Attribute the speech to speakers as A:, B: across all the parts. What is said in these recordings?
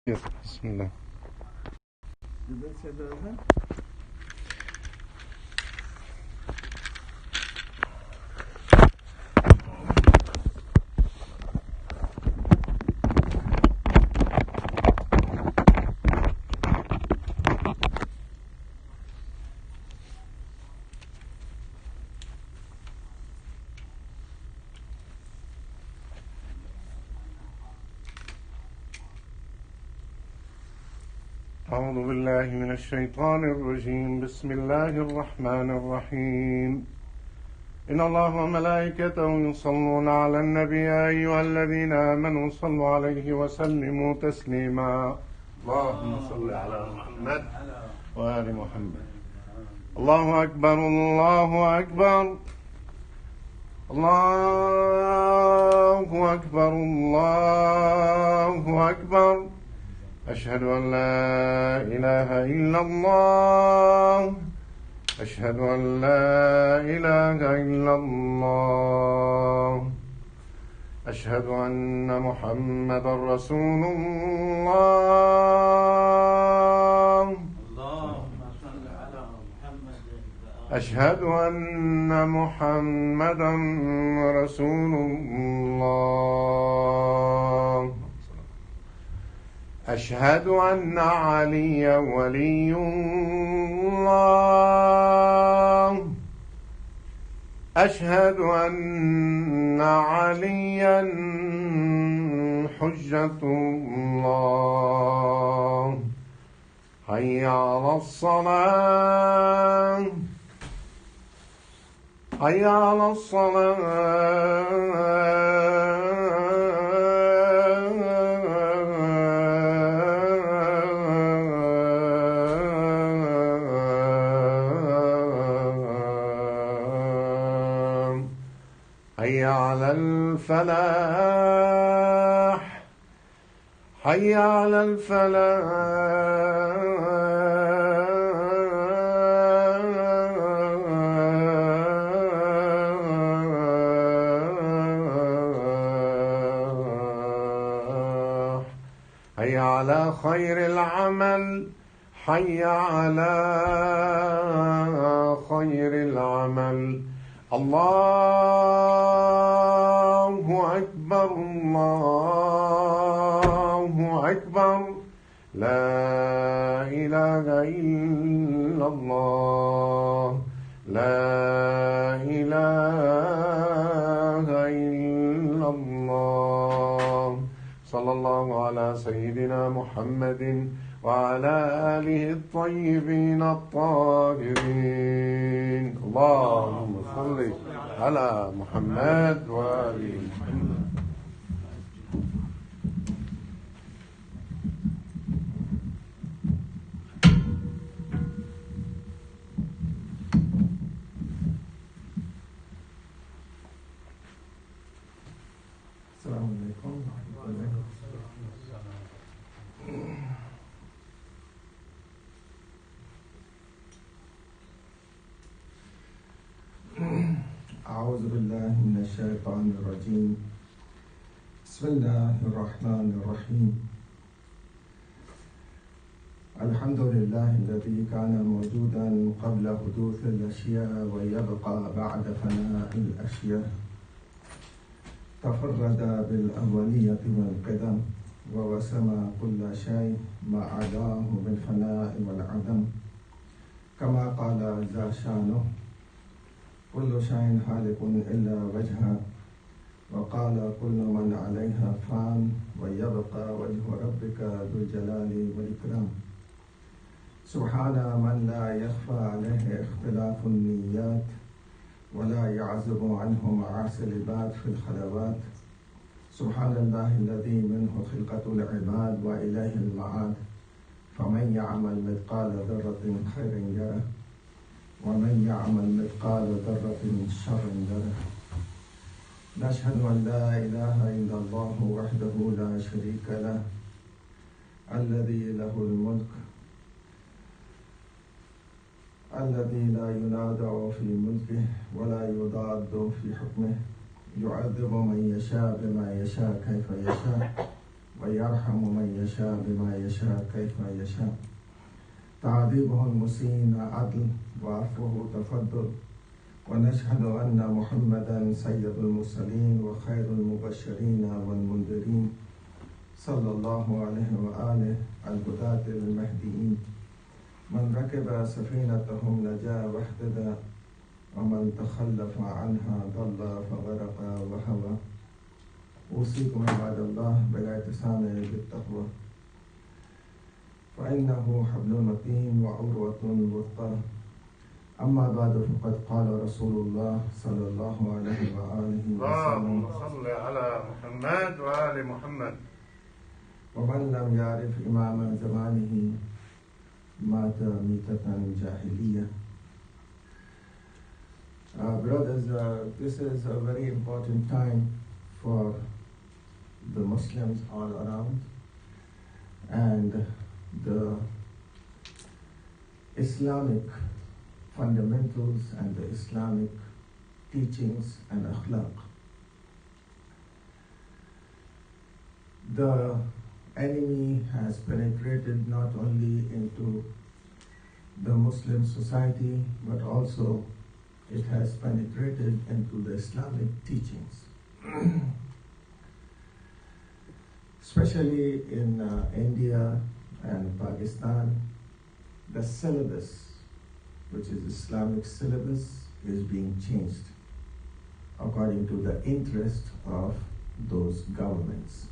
A: بسم الله. أعوذ بالله من الشيطان الرجيم. بسم الله الرحمن الرحيم. إن الله وملائكته يصلون على النبي يا أيها الذين آمنوا صلوا عليه وسلموا تسليما. اللهم صل على محمد وآل محمد. الله أكبر الله أكبر الله أكبر الله أكبر. أشهد أن لا إله إلا الله. أشهد أن لا إله إلا الله. أشهد أن محمدا رسول الله.
B: اللهم صل على محمد.
A: أشهد أن محمدا رسول الله. أشهد أن عليا ولي الله. أشهد أن عليا حجة الله. حي على الصلاة. حي على حي على الفلاح. حي على الفلاح. حي على خير العمل. حي على خير العمل. الله أكبر الله أكبر. لا إله إلا الله. لا إله إلا الله. صلى الله على سيدنا محمد وعلى آله الطيبين الطاهرين. اللهم صل على محمد وآل محمد.
C: السلام عليكم ورحمة الله. أعوذ بالله من الشيطان الرجيم. بسم الله الرحمن الرحيم. الحمد لله الذي كان موجودا قبل حدوث الأشياء ويبقى بعد فناء الأشياء. تفرد بالأولية والقدم ووسم كل شيء ما عداه بالفناء والعدم. كما قال ذا شانه: كل شيء هالك إلا وجهه. وقال: كل من عليها فان ويبقى وجه ربك ذو الجلال والإكرام. سبحان من لا يخفى عليه اختلاف النيات ولا يعزب عنه معاصي العباد في الخلوات. سبحان الله الذي منه خلقة العباد وإليه المعاد. فمن يعمل مثقال ذرة خيرا يره ومن يعمل مثقال ذرة شرا يره. نشهد أن لا إله إلا الله وحده لا شريك له الذي له الملك الذي لا ينادع في ملكه ولا يضاد في حكمه. يعذب من يشاء بما يشاء كيف يشاء ويرحم من يشاء بما يشاء كيف يشاء. تعذيبه المسيء عدل وعفوه تفضل. ونشهد أن محمدا سيد المرسلين وخير المبشرين والمنذرين صلى الله عليه وآله الهداة المهديين. من ركب سفينتهم نجا واهتدى ومن تخلف عنها ضل فغرق وهوى. أوصيكم عباد الله بالاعتصام بالتقوى فإنه حبل متين وعروة وثقى. أما بعد فقد قال رسول الله صلى الله عليه وآله
A: اللهم
C: وسلم
A: صل على محمد وآل محمد.
C: ومن لم يعرف إمام زمانه مات ميتة جاهلية. Brothers, this is a very important time for the Muslims all around, and the Islamic fundamentals and the Islamic teachings and akhlaq. The enemy has penetrated not only into the Muslim society, but also it has penetrated into the Islamic teachings. Especially in India and Pakistan, the syllabus, which is Islamic syllabus, is being changed according to the interest of those governments.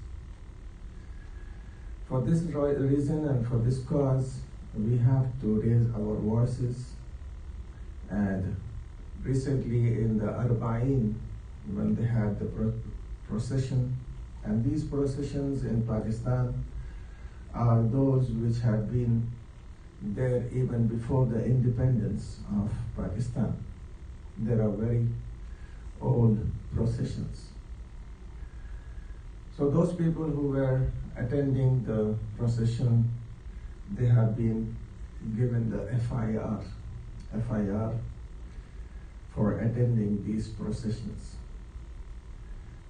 C: For this reason and for this cause, we have to raise our voices. And recently in the Arba'in, when they had the procession, and these processions in Pakistan are those which had been there even before the independence of Pakistan. There are very old processions. So those people who were attending the procession, they have been given the FIR for attending these processions.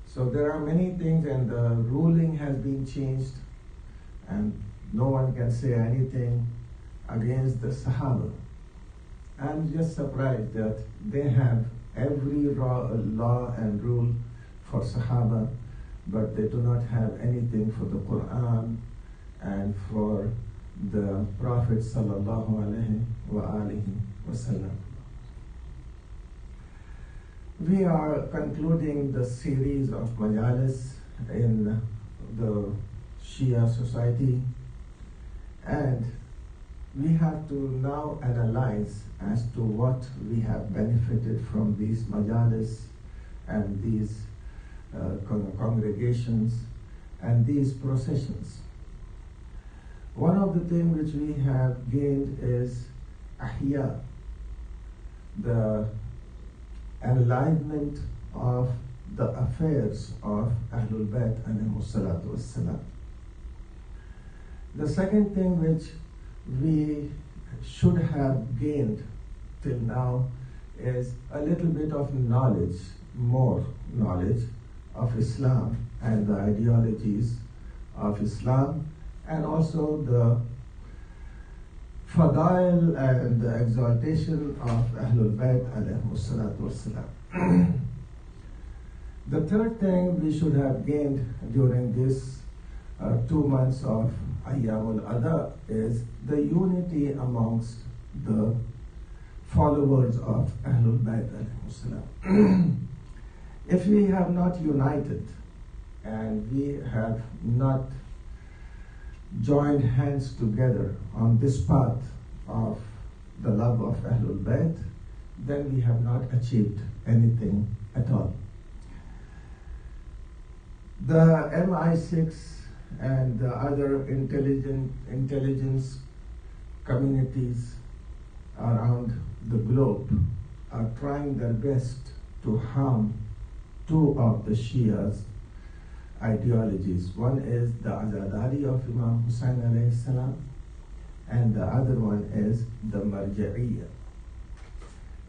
C: So there are many things, and the ruling has been changed, and no one can say anything against the Sahaba. I'm just surprised that they have every law and rule for Sahaba, but they do not have anything for the Quran and for the Prophet sallallahu alaihi wasallam. We are concluding the series of majalis in the Shia society, and we have to now analyze as to what we have benefited from these majalis and these congregations and these processions. One of the things which we have gained is ahya, the enlightenment of the affairs of Ahlul Bayt alayhimus salatu wassalam. The second thing which we should have gained till now is a little bit of knowledge, more knowledge of Islam and the ideologies of Islam, and also the fadail and the exaltation of Ahlul Bayt alayhimus salatu wassalam. The third thing we should have gained during this 2 months of Ayyamul Adha is the unity amongst the followers of Ahlul Bayt alayhimus salam. If we have not united and we have not joined hands together on this path of the love of Ahlul Bayt, then we have not achieved anything at all. The MI6 and the other intelligence communities around the globe are trying their best to harm two of the Shia's ideologies. One is the Azadari of Imam Hussain alayhi salam, and the other one is the Marja'iyya.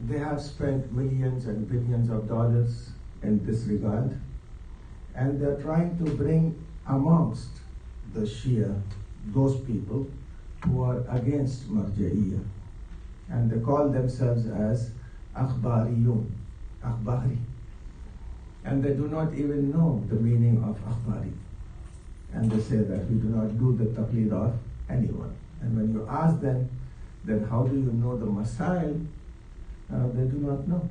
C: They have spent millions and billions of dollars in this regard, and they're trying to bring amongst the Shia, those people who are against Marja'iyya. And they call themselves as Akhbariyun, Akhbari. And they do not even know the meaning of Akhbari. And they say that we do not do the taqlid of anyone. And when you ask them, then how do you know the Masail? They do not know.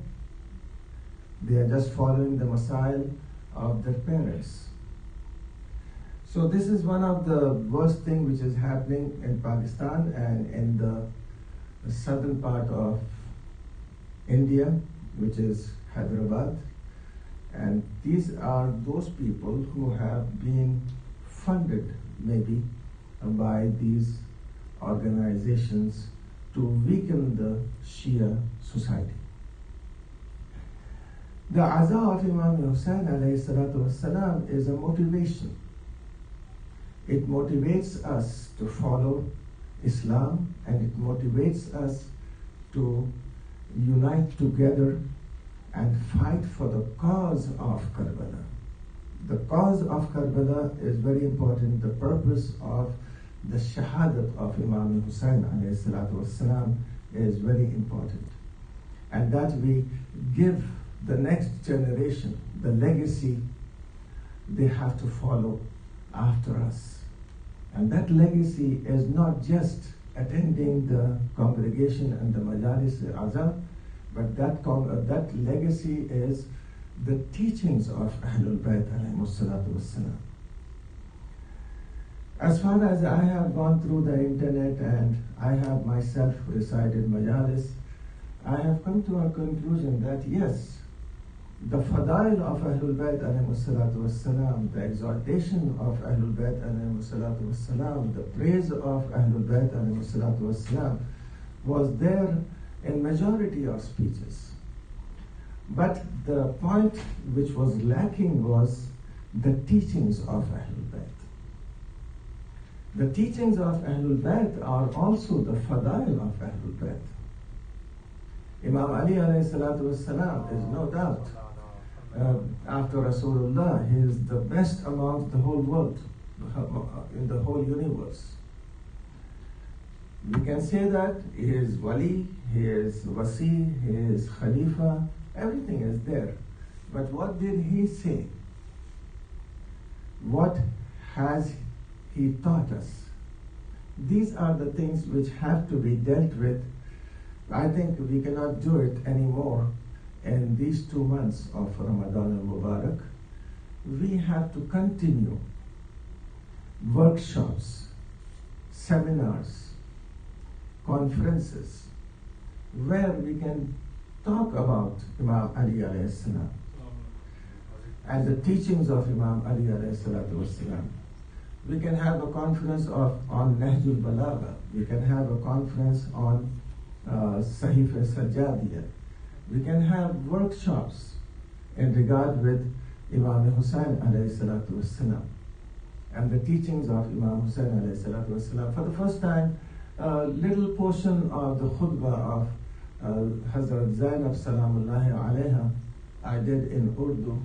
C: They are just following the Masail of their parents. So this is one of the worst things which is happening in Pakistan and in the southern part of India, which is Hyderabad. And these are those people who have been funded maybe by these organizations to weaken the Shia society. The Aza of Imam Hussain alayhi salatu wassalam is a motivation. It motivates us to follow Islam, and it motivates us to unite together and fight for the cause of Karbala. The cause of Karbala is very important. The purpose of the shahadat of Imam Hussain alayhi salatu wassalam is very important. And that we give the next generation the legacy they have to follow after us. And that legacy is not just attending the congregation and the majalis al-azam, but that legacy is the teachings of Ahlul Bayt alayhimus salatu wassalam. As far as I have gone through the internet and I have myself recited majalis, I have come to a conclusion that yes, the fadail of Ahlul Bayt alayhimus salatu wassalam, the exaltation of Ahlul Bayt alayhimus salatu wassalam, the praise of Ahlul Bayt alayhimus salatu wassalam was there in majority of speeches. But the point which was lacking was the teachings of Ahlul Bayt. The teachings of Ahlul Bayt are also the fadail of Ahlul Bayt. Imam Ali alayhi salatu wassalam is no doubt after Rasulullah, he is the best amongst the whole world, in the whole universe. We can say that he is wali, he is wasi, he is khalifa, everything is there. But what did he say? What has he taught us? These are the things which have to be dealt with. I think we cannot do it anymore in these 2 months of Ramadan al-Mubarak. We have to continue workshops, seminars, conferences, where we can talk about Imam Ali alayhi salam and the teachings of Imam Ali alayhi salatu wassalam. We can have a conference on Nahjul Balagha. We can have a conference on Sahif al-Sajjadiyah. We can have workshops in regard with Imam Hussain alayhi salatu wassalam and the teachings of Imam Hussain alayhi salatu wassalam. For the first time, a little portion of the khutbah of Hazrat Zainab Salamullahi alayha I did in Urdu,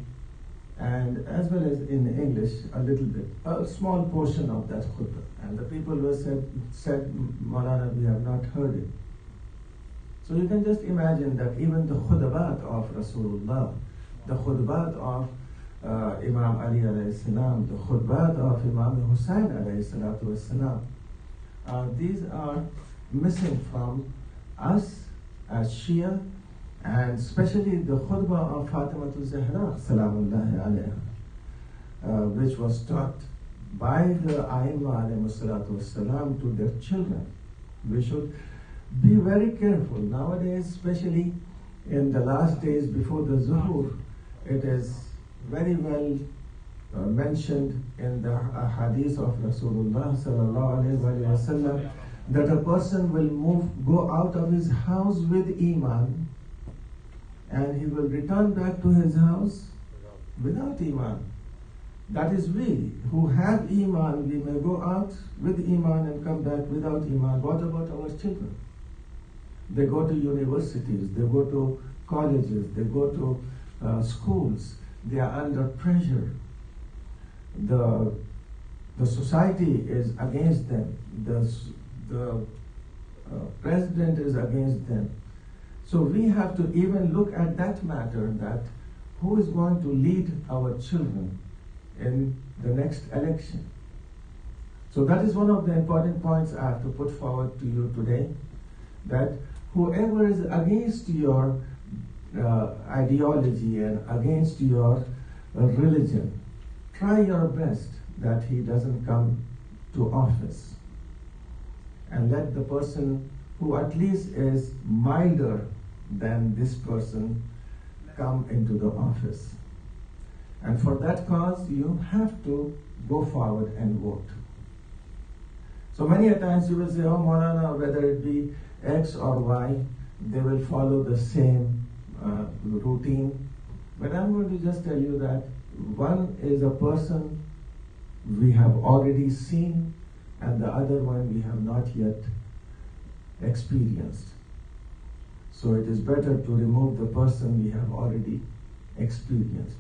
C: and as well as in English a little bit, a small portion of that khutbah. And the people who said, Maulana, we have not heard it. So you can just imagine that even the khutbat of Rasulullah, the khutbat of Imam Ali alayhi salam, the khutbat of Imam Hussain alayhi salatu wassalam, these are missing from us as Shia, and especially the khutbah of Fatimatu Zahra salamullahi alayha, which was taught by the Aimma alayhi salatu wassalam to their children. We should be very careful. Nowadays, especially in the last days before the Zuhur, it is very well mentioned in the hadith of Rasulullah sallallahu alayhi wa sallam that a person will go out of his house with Iman and he will return back to his house without Iman. That is, we who have Iman, we may go out with Iman and come back without Iman. What about our children? They go to universities, they go to colleges, they go to schools. They are under pressure. The The society is against them. The president is against them. So we have to even look at that matter, that who is going to lead our children in the next election. So that is one of the important points I have to put forward to you today, that whoever is against your ideology and against your religion, try your best that he doesn't come to office. And let the person who at least is milder than this person come into the office. And for that cause, you have to go forward and vote. So many a times you will say, oh Maulana, whether it be X or Y, they will follow the same routine. But I'm going to just tell you that one is a person we have already seen, and the other one we have not yet experienced. So it is better to remove the person we have already experienced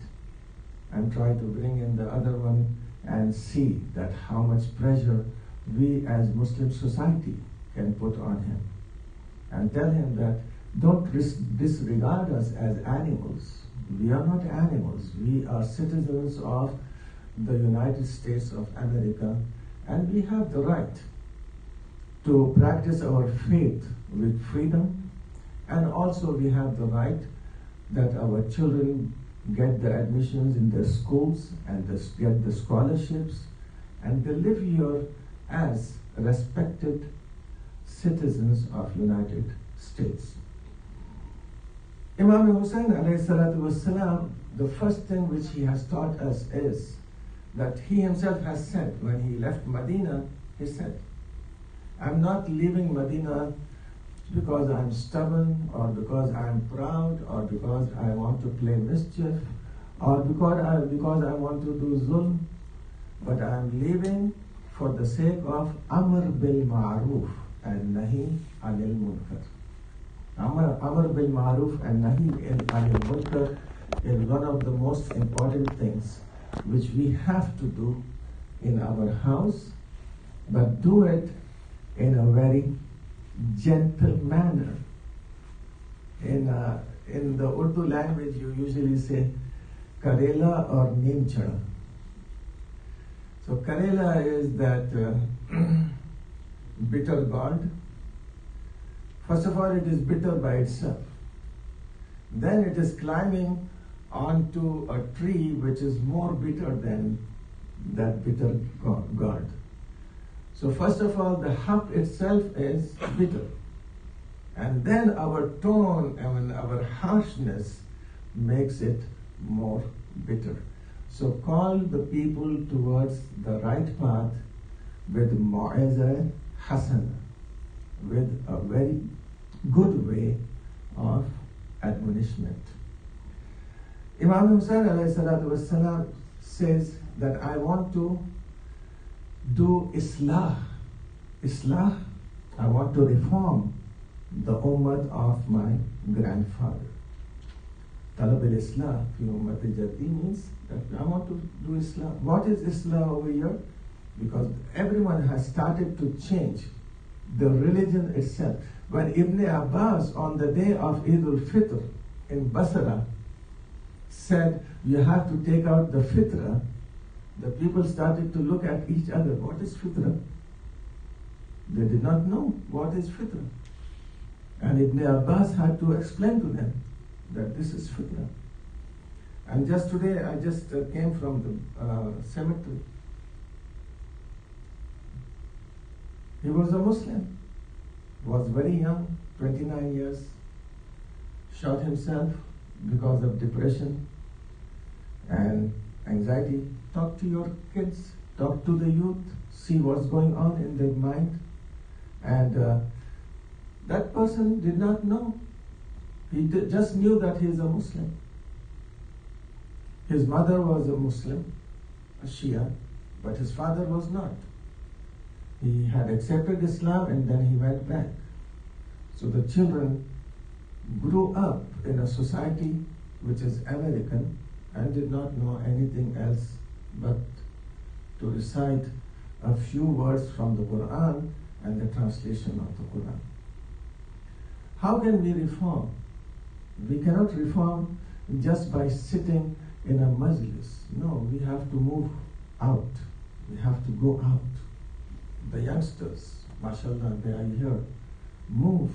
C: and try to bring in the other one and see that how much pressure we as Muslim society can put on him. And tell him that don't disregard us as animals. We are not animals. We are citizens of the United States of America, and we have the right to practice our faith with freedom, and also we have the right that our children get the admissions in their schools and get the scholarships, and they live here as respected citizens of United States. Imam Hussein alayhi salatu wasalam, the first thing which he has taught us is that he himself has said when he left Medina, he said, I'm not leaving Medina because I'm stubborn or because I'm proud or because I want to play mischief or because I want to do zulm, but I'm leaving for the sake of Amr bil Ma'ruf and Nahi anil Munkar. Amr bil Ma'ruf and Nahi anil Munkar is one of the most important things which we have to do in our house, but do it in a very gentle manner. In the Urdu language, you usually say Karela or Neem Chada. So Karela is that bitter gourd. First of all, it is bitter by itself. Then it is climbing onto a tree which is more bitter than that bitter gourd. So first of all, the hop itself is bitter. And then our tone and our harshness makes it more bitter. So call the people towards the right path with Mu'izah Hasana, with a very good way of admonishment. Imam Hussain alayhi salatu wassalam says that I want to do Islah. Islah, I want to reform the ummah of my grandfather. Talab al-Islah fi ummat al-Jaddi means that I want to do Islah. What is Islah over here? Because everyone has started to change the religion itself. When Ibn Abbas on the day of Eid al-Fitr in Basra said, you have to take out the fitrah, the people started to look at each other. What is fitrah? They did not know what is fitrah. And Ibn Abbas had to explain to them that this is fitrah. And just today, I just came from the cemetery. He was a Muslim, was very young, 29 years, shot himself because of depression and anxiety. Talk to your kids, talk to the youth, see what's going on in their mind. And that person did not know. He just knew that he is a Muslim. His mother was a Muslim, a Shia, but his father was not. He had accepted Islam and then he went back. So the children grew up in a society which is American and did not know anything else but to recite a few words from the Quran and the translation of the Quran. How can we reform? We cannot reform just by sitting in a majlis. No, we have to move out. We have to go out. The youngsters, mashallah, they are here. Move.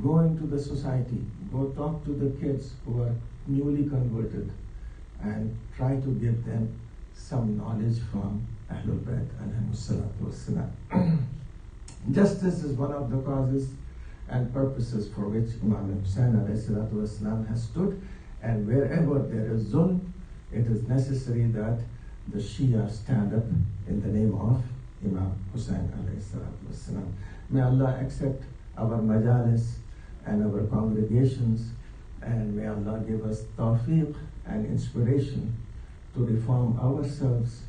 C: Go into the society. Go talk to the kids who are newly converted and try to give them some knowledge from Ahlul Bayt alayhimus salatu wassalam. Justice is one of the causes and purposes for which Imam Hussain alayhi salatu wassalam has stood, and wherever there is zulm, it is necessary that the Shia stand up in the name of Imam Hussain alayhi salatu wassalam. May Allah accept our majalis and our congregations, and may Allah give us tawfiq and inspiration to reform ourselves